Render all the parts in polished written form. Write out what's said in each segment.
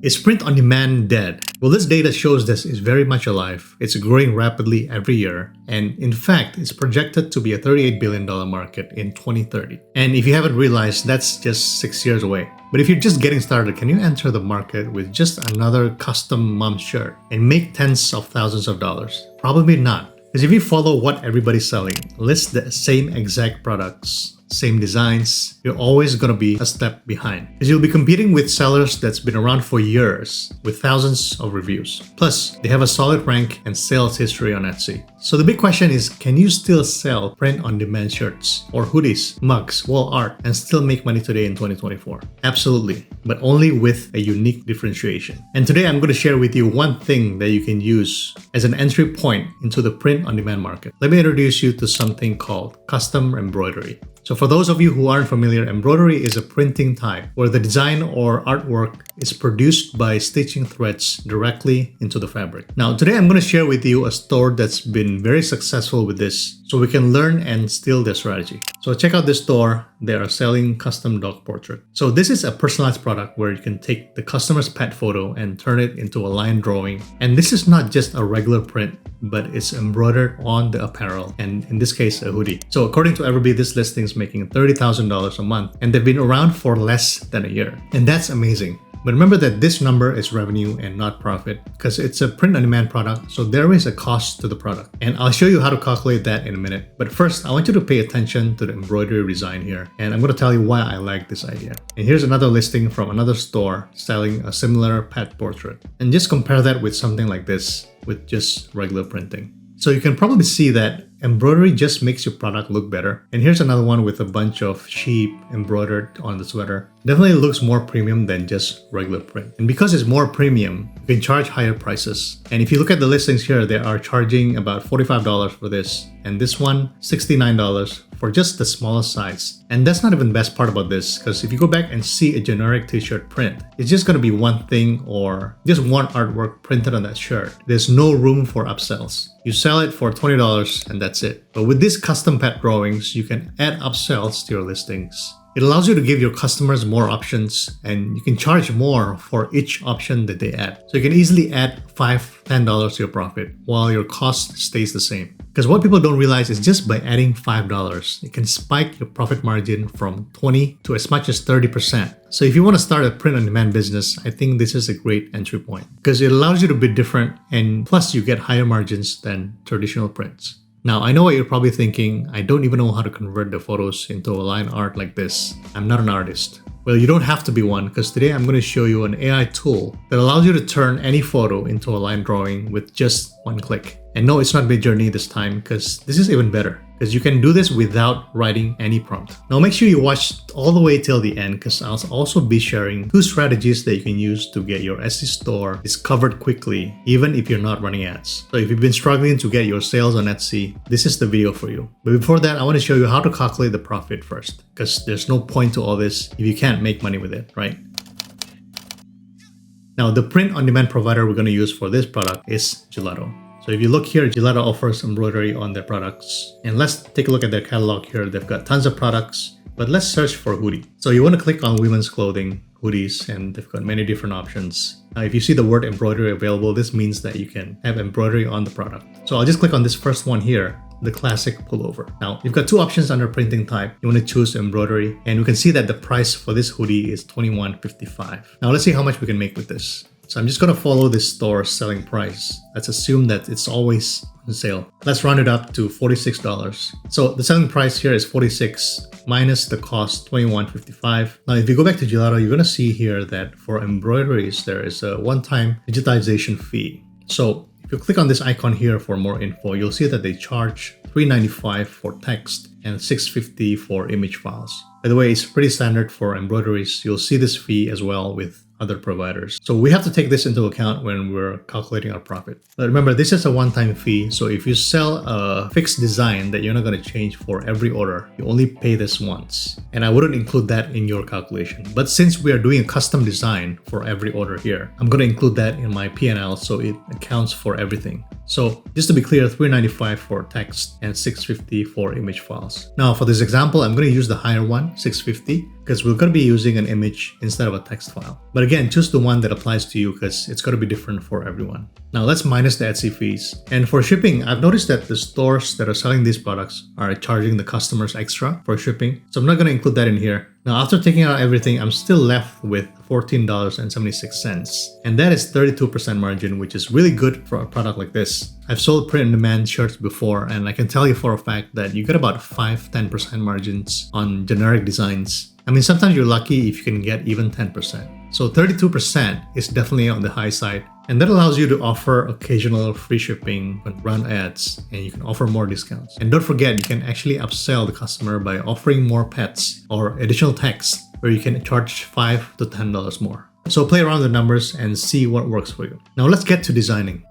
Is print on demand dead? Well, this data shows this is very much alive. It's growing rapidly every year, and in fact, it's projected to be a $38 billion market in 2030. And if you haven't realized, that's just 6 years away. But if you're just getting started, can you enter the market with just another custom mom shirt and make tens of thousands of dollars? Probably not. Because if you follow what everybody's selling, list the same exact products, same designs, you're always going to be a step behind. Because you'll be competing with sellers that's been around for years with thousands of reviews. Plus, they have a solid rank and sales history on Etsy. So the big question is, can you still sell print-on-demand shirts or hoodies, mugs, wall art, and still make money today in 2024? Absolutely, but only with a unique differentiation. And today I'm going to share with you one thing that you can use as an entry point into the print-on-demand market. Let me introduce you to something called custom embroidery. So for those of you who aren't familiar, embroidery is a printing type where the design or artwork is produced by stitching threads directly into the fabric. Now, today I'm going to share with you a store that's been very successful with this so we can learn and steal their strategy. So check out this store. They are selling custom dog portrait. So this is a personalized product where you can take the customer's pet photo and turn it into a line drawing. And this is not just a regular print, but it's embroidered on the apparel, and in this case, a hoodie. So according to Everbee, this listing is making $30,000 a month, and they've been around for less than a year. And that's amazing. But remember that this number is revenue and not profit because it's a print-on-demand product, so there is a cost to the product. And I'll show you how to calculate that in a minute. But first, I want you to pay attention to the embroidery design here, and I'm going to tell you why I like this idea. And here's another listing from another store selling a similar pet portrait. And just compare that with something like this with just regular printing. So you can probably see that embroidery just makes your product look better. And here's another one with a bunch of sheep embroidered on the sweater. Definitely looks more premium than just regular print. And because it's more premium, you can charge higher prices. And if you look at the listings here, they are charging about $45 for this. And this one, $69 for just the smallest size. And that's not even the best part about this, because if you go back and see a generic t-shirt print, it's just going to be one thing or just one artwork printed on that shirt. There's no room for upsells. You sell it for $20 and that's it. But with these custom pet drawings, you can add upsells to your listings. It allows you to give your customers more options, and you can charge more for each option that they add. So you can easily add $5, $10 to your profit while your cost stays the same. Because what people don't realize is just by adding $5, it can spike your profit margin from 20 to as much as 30%. So if you want to start a print-on-demand business, I think this is a great entry point because it allows you to be different, and plus you get higher margins than traditional prints. Now, I know what you're probably thinking, I don't even know how to convert the photos into a line art like this. I'm not an artist. Well, you don't have to be one because today I'm going to show you an AI tool that allows you to turn any photo into a line drawing with just one click. And no, it's not Midjourney this time because this is even better because you can do this without writing any prompt. Now make sure you watch all the way till the end because I'll also be sharing 2 strategies that you can use to get your Etsy store discovered quickly, even if you're not running ads. So if you've been struggling to get your sales on Etsy, this is the video for you. But before that, I want to show you how to calculate the profit first because there's no point to all this if you can't make money with it, right? Now, the print-on-demand provider we're going to use for this product is Gelato. So if you look here, Gelato offers embroidery on their products. And let's take a look at their catalog here. They've got tons of products, but let's search for hoodie. So you want to click on women's clothing, hoodies, and they've got many different options. Now, if you see the word embroidery available, this means that you can have embroidery on the product. So I'll just click on this first one here, the classic pullover. Now, you've got 2 options under printing type. You want to choose embroidery, and we can see that the price for this hoodie is $21.55. Now, let's see how much we can make with this. So I'm just going to follow this store's selling price. Let's assume that it's always on sale. Let's round it up to $46. So the selling price here is $46 minus the cost $21.55. Now, if you go back to Gelato, you're going to see here that for embroideries, there is a one-time digitization fee. So if you click on this icon here for more info, you'll see that they charge $3.95 for text and $6.50 for image files. By the way, it's pretty standard for embroideries. You'll see this fee as well with other providers. So we have to take this into account when we're calculating our profit. But remember, this is a one-time fee. So if you sell a fixed design that you're not going to change for every order, you only pay this once. And I wouldn't include that in your calculation. But since we are doing a custom design for every order here, I'm going to include that in my P&L so it accounts for everything. So just to be clear, $3.95 for text and $6.50 for image files. Now for this example, I'm going to use the higher one, $6.50. because we're going to be using an image instead of a text file. But again, choose the one that applies to you because it's going to be different for everyone. Now let's minus the Etsy fees. And for shipping, I've noticed that the stores that are selling these products are charging the customers extra for shipping. So I'm not going to include that in here. Now, after taking out everything, I'm still left with $14.76. And that is 32% margin, which is really good for a product like this. I've sold print-on-demand shirts before, and I can tell you for a fact that you get about 5-10% margins on generic designs. I mean, sometimes you're lucky if you can get even 10%. So 32% is definitely on the high side. And that allows you to offer occasional free shipping and run ads, and you can offer more discounts. And don't forget, you can actually upsell the customer by offering more pets or additional text, where you can charge $5 to $10 more. So play around with the numbers and see what works for you. Now let's get to designing.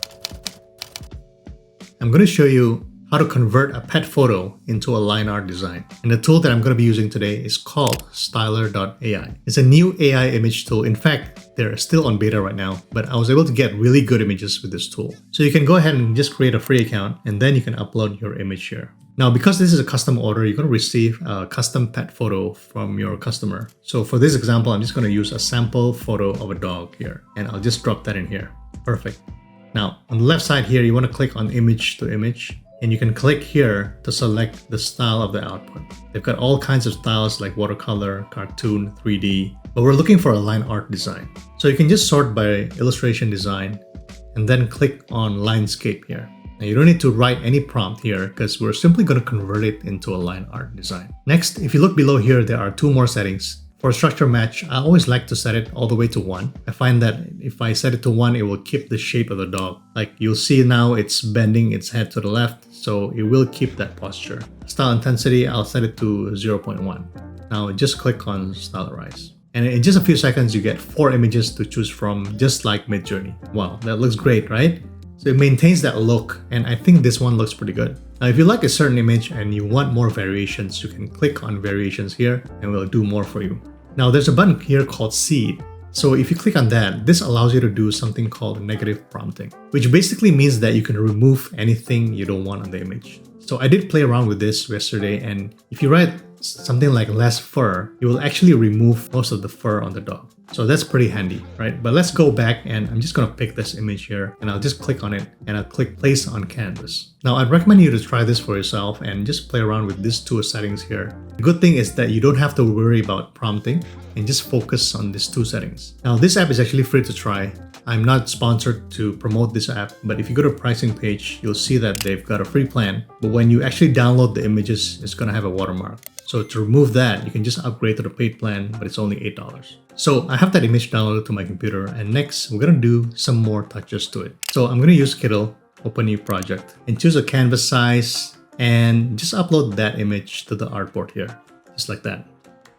I'm going to show you how to convert a pet photo into a line art design. And the tool that I'm going to be using today is called styler.ai. It's a new AI image tool. In fact, they're still on beta right now, but I was able to get really good images with this tool. So you can go ahead and just create a free account, and then you can upload your image here. Now, because this is a custom order, you're going to receive a custom pet photo from your customer. So for this example, I'm just going to use a sample photo of a dog here, and I'll just drop that in here. Perfect. Now, on the left side here, you want to click on image to image. And you can click here to select the style of the output. They've got all kinds of styles like watercolor, cartoon, 3D, but we're looking for a line art design. So you can just sort by illustration design and then click on landscape here. Now you don't need to write any prompt here because we're simply going to convert it into a line art design. Next, if you look below here, there are two more settings. For structure match, I always like to set it all the way to 1. I find that if I set it to 1, it will keep the shape of the dog. Like you'll see now it's bending its head to the left, so it will keep that posture. Style intensity, I'll set it to 0.1. Now just click on Stylize. And in just a few seconds, you get 4 images to choose from, just like Midjourney. Wow, that looks great, right? So it maintains that look, and I think this one looks pretty good. Now, if you like a certain image and you want more variations, you can click on variations here and we'll do more for you. Now, there's a button here called seed. So if you click on that, this allows you to do something called negative prompting, which basically means that you can remove anything you don't want on the image. So I did play around with this yesterday, and if you write something like less fur, you will actually remove most of the fur on the dog. So that's pretty handy, right? But let's go back, and I'm just gonna pick this image here, and I'll just click on it, and I'll click place on canvas. Now I'd recommend you to try this for yourself and just play around with these two settings here. The good thing is that you don't have to worry about prompting and just focus on these two settings. Now this app is actually free to try. I'm not sponsored to promote this app, but if you go to pricing page, you'll see that they've got a free plan. But when you actually download the images, it's gonna have a watermark. So to remove that, you can just upgrade to the paid plan, but it's only $8. So I have that image downloaded to my computer, and next we're gonna do some more touches to it. So I'm gonna use Kiddle, open new project, and choose a canvas size, and just upload that image to the artboard here, just like that.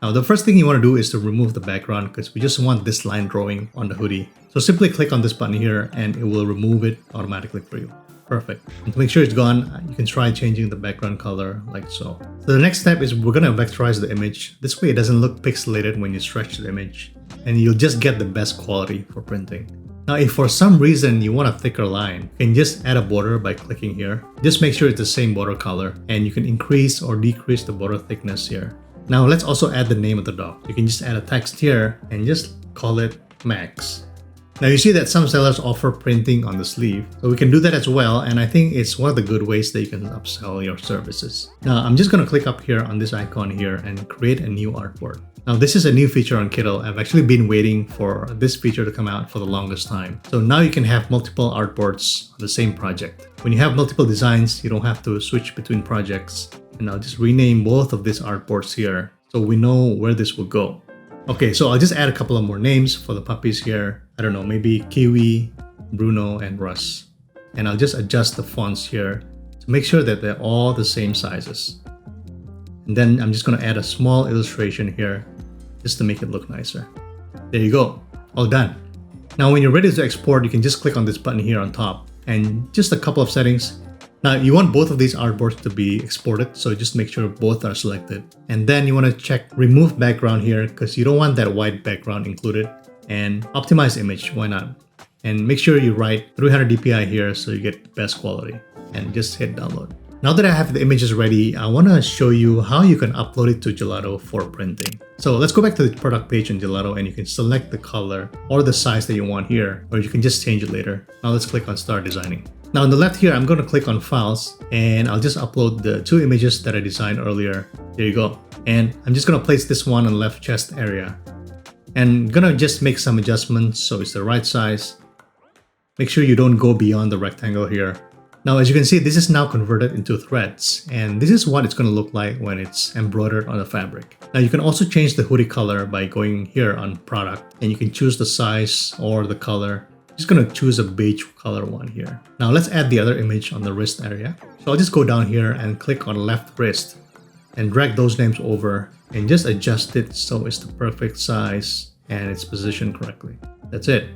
Now the first thing you want to do is to remove the background because we just want this line drawing on the hoodie. So simply click on this button here and it will remove it automatically for you. Perfect. And to make sure it's gone, you can try changing the background color like so. So the next step is we're going to vectorize the image. This way it doesn't look pixelated when you stretch the image, and you'll just get the best quality for printing. Now if for some reason you want a thicker line, you can just add a border by clicking here. Just make sure it's the same border color, and you can increase or decrease the border thickness here. Now let's also add the name of the dog. You can just add a text here and just call it Max. Now you see that some sellers offer printing on the sleeve, so we can do that as well, and I think it's one of the good ways that you can upsell your services. Now I'm just going to click up here on this icon here and create a new artboard. Now this is a new feature on Kiddle. I've actually been waiting for this feature to come out for the longest time. So now you can have multiple artboards on the same project. When you have multiple designs, you don't have to switch between projects. And I'll just rename both of these artboards here so we know where this will go. Okay, so I'll just add a couple of more names for the puppies here. I don't know, maybe Kiwi, Bruno, and Russ. And I'll just adjust the fonts here to make sure that they're all the same sizes. And then I'm just going to add a small illustration here just to make it look nicer. There you go, all done. Now when you're ready to export, you can just click on this button here on top and just a couple of settings. Now you want both of these artboards to be exported, so just make sure both are selected. And then you want to check remove background here because you don't want that white background included. And optimize image, why not? And make sure you write 300 dpi here so you get best quality. And just hit download. Now that I have the images ready, I want to show you how you can upload it to Gelato for printing. So let's go back to the product page in Gelato and you can select the color or the size that you want here, or you can just change it later. Now let's click on Start Designing. Now on the left here, I'm going to click on Files and I'll just upload the 2 images that I designed earlier. There you go. And I'm just going to place this one on the left chest area. And gonna just make some adjustments so it's the right size. Make sure you don't go beyond the rectangle here. Now as you can see, this is now converted into threads, and this is what it's going to look like when it's embroidered on the fabric. Now you can also change the hoodie color by going here on product, and you can choose the size or the color. I'm just going to choose a beige color one here. Now let's add the other image on the wrist area. So I'll just go down here and click on left wrist and drag those names over and just adjust it so it's the perfect size and it's positioned correctly. That's it.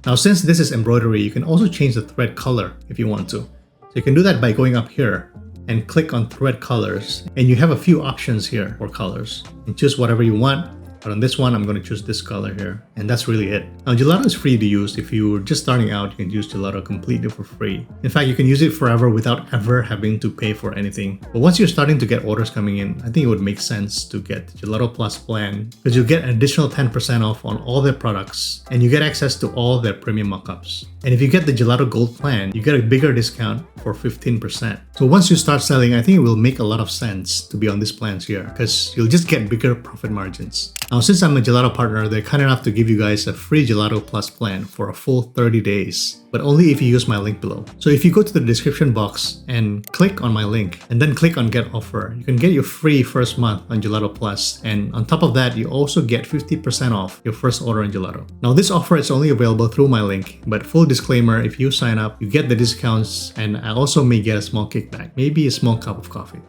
Now since this is embroidery, you can also change the thread color if you want to. So you can do that by going up here and click on thread colors, and you have a few options here for colors. And choose whatever you want. But on this one, I'm going to choose this color here, and that's really it. Now Gelato is free to use. If you're just starting out, you can use Gelato completely for free. In fact, you can use it forever without ever having to pay for anything. But once you're starting to get orders coming in, I think it would make sense to get the Gelato Plus plan, because you get an additional 10% off on all their products, and you get access to all their premium mockups. And if you get the Gelato Gold plan, you get a bigger discount for 15%. So once you start selling, I think it will make a lot of sense to be on these plans here, because you'll just get bigger profit margins. Now, since I'm a Gelato partner, they're kind enough to give you guys a free Gelato Plus plan for a full 30 days, but only if you use my link below. So if you go to the description box and click on my link and then click on Get Offer, you can get your free first month on Gelato Plus, and on top of that, you also get 50% off your first order on Gelato. Now this offer is only available through my link, but full disclaimer, if you sign up, you get the discounts, and I also may get a small kickback, maybe a small cup of coffee.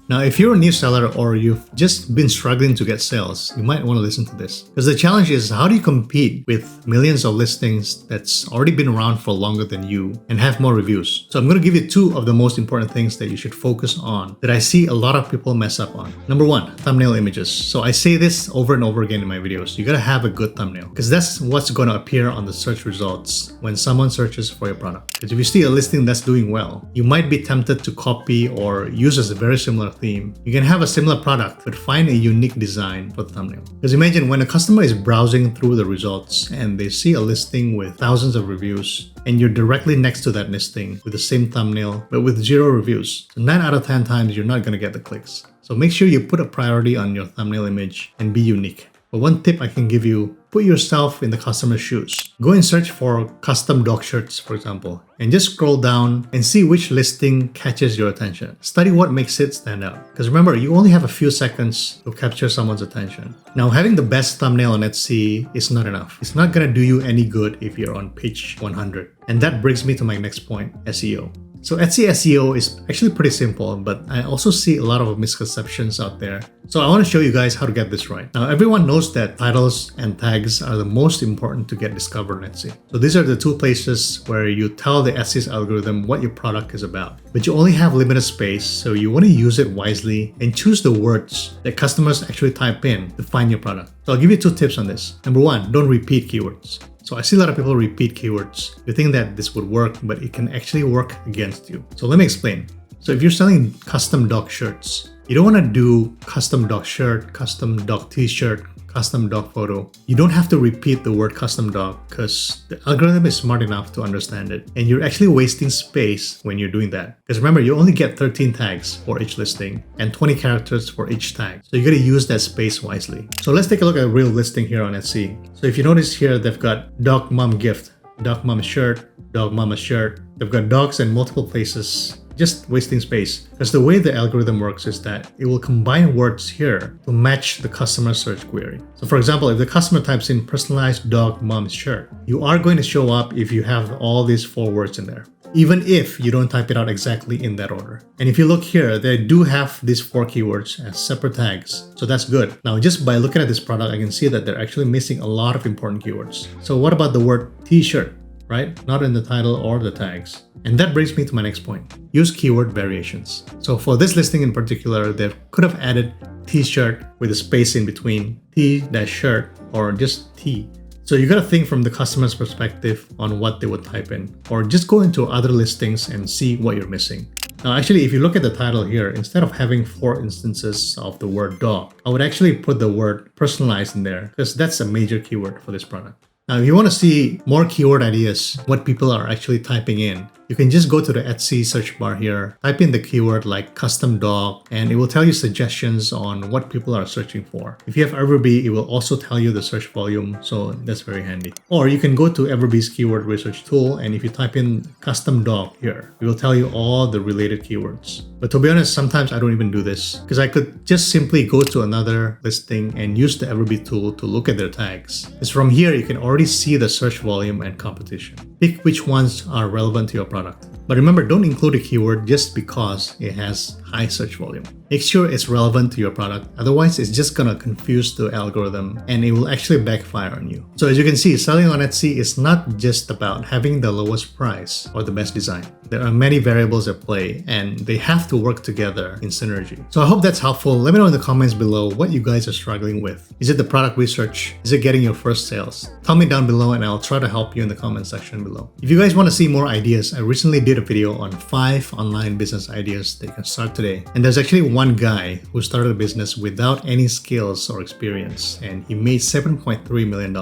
Now, if you're a new seller or you've just been struggling to get sales, you might want to listen to this. Because the challenge is, how do you compete with millions of listings that's already been around for longer than you and have more reviews? So I'm going to give you 2 of the most important things that you should focus on that I see a lot of people mess up on. Number 1, thumbnail images. So I say this over and over again in my videos. You got to have a good thumbnail, because that's what's going to appear on the search results when someone searches for your product. Because if you see a listing that's doing well, you might be tempted to copy or use as a very similar theme. You can have a similar product, but find a unique design for the thumbnail. Because imagine when a customer is browsing through the results and they see a listing with thousands of reviews, and you're directly next to that listing with the same thumbnail, but with 0 reviews. So 9 out of 10 times, you're not going to get the clicks. So make sure you put a priority on your thumbnail image and be unique. But one tip I can give you, put yourself in the customer's shoes. Go and search for custom dog shirts, for example, and just scroll down and see which listing catches your attention. Study what makes it stand out. Because remember, you only have a few seconds to capture someone's attention. Now, having the best thumbnail on Etsy is not enough. It's not going to do you any good if you're on page 100. And that brings me to my next point, SEO. So Etsy SEO is actually pretty simple, but I also see a lot of misconceptions out there. So I want to show you guys how to get this right. Now, everyone knows that titles and tags are the most important to get discovered on Etsy. So these are the 2 places where you tell the Etsy's algorithm what your product is about. But you only have limited space, so you want to use it wisely and choose the words that customers actually type in to find your product. So I'll give you 2 tips on this. Number 1, don't repeat keywords. So I see a lot of people repeat keywords. You think that this would work, but it can actually work against you. So let me explain. So if you're selling custom dog shirts, you don't want to do custom dog shirt, custom dog t-shirt, custom dog photo. You don't have to repeat the word custom dog, because the algorithm is smart enough to understand it. And you're actually wasting space when you're doing that. Because remember, you only get 13 tags for each listing and 20 characters for each tag. So you got to use that space wisely. So let's take a look at a real listing here on Etsy. So if you notice here, they've got dog mom gift, dog mom shirt, dog mama shirt. They've got dogs in multiple places. Just wasting space, because the way the algorithm works is that it will combine words here to match the customer search query. So for example, if the customer types in personalized dog mom shirt, you are going to show up if you have all these 4 words in there, even if you don't type it out exactly in that order. And if you look here, they do have these 4 keywords as separate tags, so that's good. Now, just by looking at this product, I can see that they're actually missing a lot of important keywords. So what about the word t-shirt, right? Not in the title or the tags. And that brings me to my next point. Use keyword variations. So for this listing in particular, they could have added t-shirt with a space in between t-shirt or just t. So you gotta think from the customer's perspective on what they would type in, or just go into other listings and see what you're missing. Now actually, if you look at the title here, instead of having 4 instances of the word dog, I would actually put the word personalized in there because that's a major keyword for this product. Now, if you want to see more keyword ideas, what people are actually typing in, you can just go to the Etsy search bar here, type in the keyword like custom dog, and it will tell you suggestions on what people are searching for. If you have Everbee, it will also tell you the search volume, so that's very handy. Or you can go to Everbee's keyword research tool, and if you type in custom dog here, it will tell you all the related keywords. But to be honest, sometimes I don't even do this because I could just simply go to another listing and use the Everbee tool to look at their tags. Because from here, you can already see the search volume and competition. Pick which ones are relevant to your product. But remember, don't include a keyword just because it has high search volume. Make sure it's relevant to your product, otherwise it's just gonna confuse the algorithm and it will actually backfire on you. So as you can see, selling on Etsy is not just about having the lowest price or the best design. There are many variables at play and they have to work together in synergy. So I hope that's helpful. Let me know in the comments below what you guys are struggling with. Is it the product research? Is it getting your first sales? Tell me down below and I'll try to help you in the comment section below. If you guys want to see more ideas, I recently did a video on 5 online business ideas that you can start today. And there's actually one guy who started a business without any skills or experience, and he made $7.3 million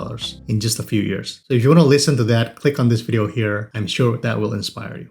in just a few years. So if you want to listen to that, click on this video here. I'm sure that will inspire you.